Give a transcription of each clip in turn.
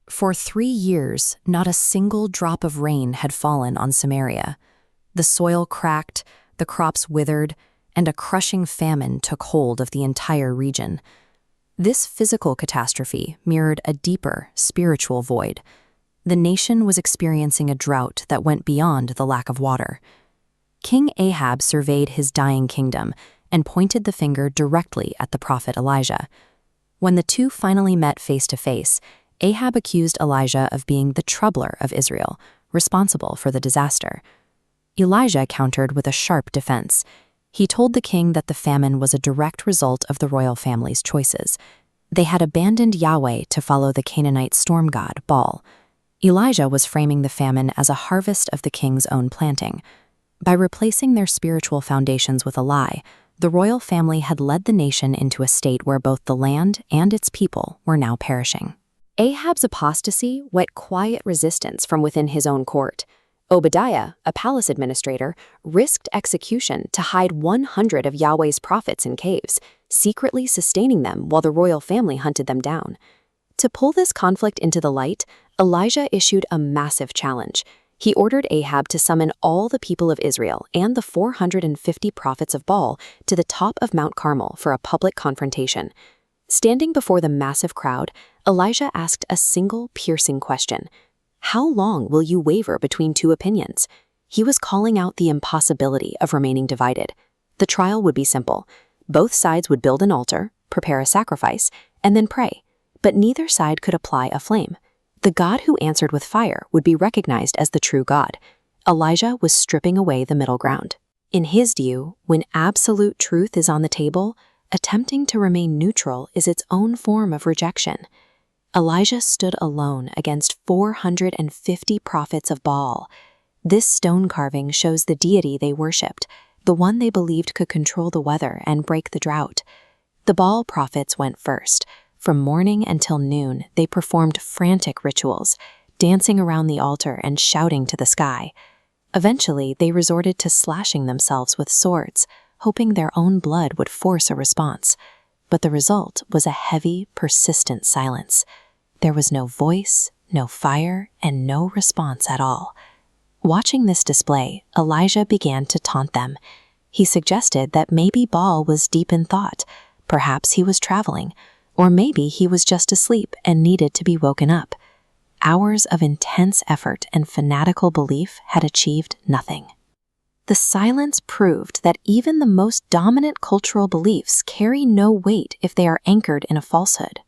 For 3 years, not a single drop of rain had fallen on Samaria. The soil cracked, the crops withered, and a crushing famine took hold of the entire region. This physical catastrophe mirrored a deeper, spiritual void. The nation was experiencing a drought that went beyond the lack of water. King Ahab surveyed his dying kingdom and pointed the finger directly at the prophet Elijah. When the two finally met face to face, Ahab accused Elijah of being the troubler of Israel, responsible for the disaster. Elijah countered with a sharp defense. He told the king that the famine was a direct result of the royal family's choices. They had abandoned Yahweh to follow the Canaanite storm god, Baal. Elijah was framing the famine as a harvest of the king's own planting. By replacing their spiritual foundations with a lie, the royal family had led the nation into a state where both the land and its people were now perishing. Ahab's apostasy whet quiet resistance from within his own court. Obadiah, a palace administrator, risked execution to hide 100 of Yahweh's prophets in caves, secretly sustaining them while the royal family hunted them down. To pull this conflict into the light, Elijah issued a massive challenge. He ordered Ahab to summon all the people of Israel and the 450 prophets of Baal to the top of Mount Carmel for a public confrontation. Standing before the massive crowd, Elijah asked a single piercing question. How long will you waver between two opinions? He was calling out the impossibility of remaining divided. The trial would be simple. Both sides would build an altar, prepare a sacrifice, and then pray. But neither side could apply a flame. The God who answered with fire would be recognized as the true God. Elijah was stripping away the middle ground. In his view, when absolute truth is on the table, attempting to remain neutral is its own form of rejection. Elijah stood alone against 450 prophets of Baal. This stone carving shows the deity they worshipped, the one they believed could control the weather and break the drought. The Baal prophets went first. From morning until noon, they performed frantic rituals, dancing around the altar and shouting to the sky. Eventually, they resorted to slashing themselves with swords, hoping their own blood would force a response. But the result was a heavy, persistent silence. There was no voice, no fire, and no response at all. Watching this display, Elijah began to taunt them. He suggested that maybe Baal was deep in thought. Perhaps he was traveling, or maybe he was just asleep and needed to be woken up. Hours of intense effort and fanatical belief had achieved nothing. The silence proved that even the most dominant cultural beliefs carry no weight if they are anchored in a falsehood.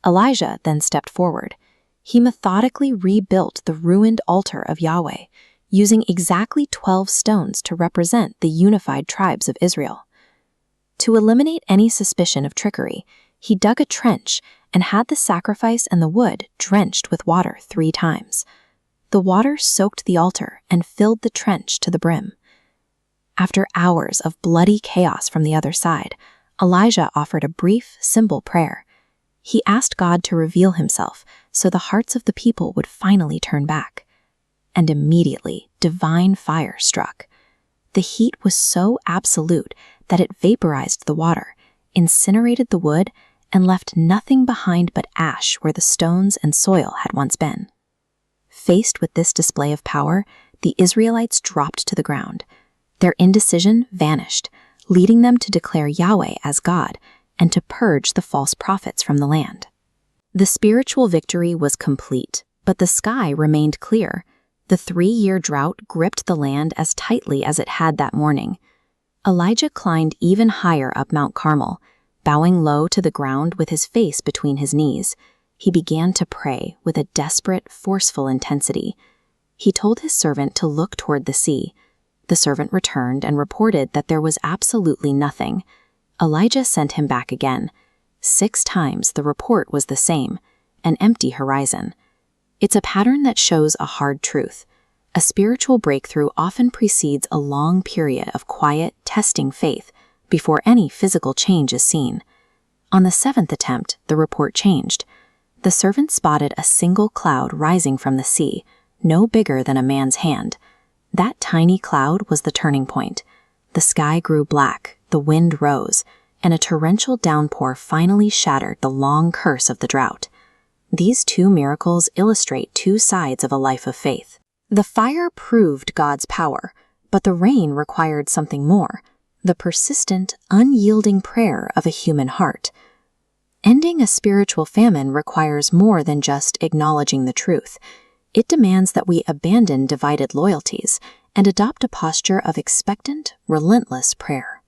Elijah then stepped forward. He methodically rebuilt the ruined altar of Yahweh, using exactly 12 stones to represent the unified tribes of Israel. To eliminate any suspicion of trickery, he dug a trench and had the sacrifice and the wood drenched with water 3 times. The water soaked the altar and filled the trench to the brim. After hours of bloody chaos from the other side, Elijah offered a brief, simple prayer. He asked God to reveal himself so the hearts of the people would finally turn back. And immediately, divine fire struck. The heat was so absolute that it vaporized the water, incinerated the wood, and left nothing behind but ash where the stones and soil had once been. Faced with this display of power, the Israelites dropped to the ground. Their indecision vanished, leading them to declare Yahweh as God and to purge the false prophets from the land. The spiritual victory was complete, but the sky remained clear. The 3-year drought gripped the land as tightly as it had that morning. Elijah climbed even higher up Mount Carmel. Bowing low to the ground with his face between his knees, he began to pray with a desperate, forceful intensity. He told his servant to look toward the sea. The servant returned and reported that there was absolutely nothing. Elijah sent him back again. 6 times the report was the same, an empty horizon. It's a pattern that shows a hard truth. A spiritual breakthrough often precedes a long period of quiet, testing faith before any physical change is seen. On the 7th attempt, the report changed. The servant spotted a single cloud rising from the sea, no bigger than a man's hand. That tiny cloud was the turning point. The sky grew black, the wind rose, and a torrential downpour finally shattered the long curse of the drought. These two miracles illustrate two sides of a life of faith. The fire proved God's power, but the rain required something more, the persistent, unyielding prayer of a human heart. Ending a spiritual famine requires more than just acknowledging the truth. It demands that we abandon divided loyalties and adopt a posture of expectant, relentless prayer.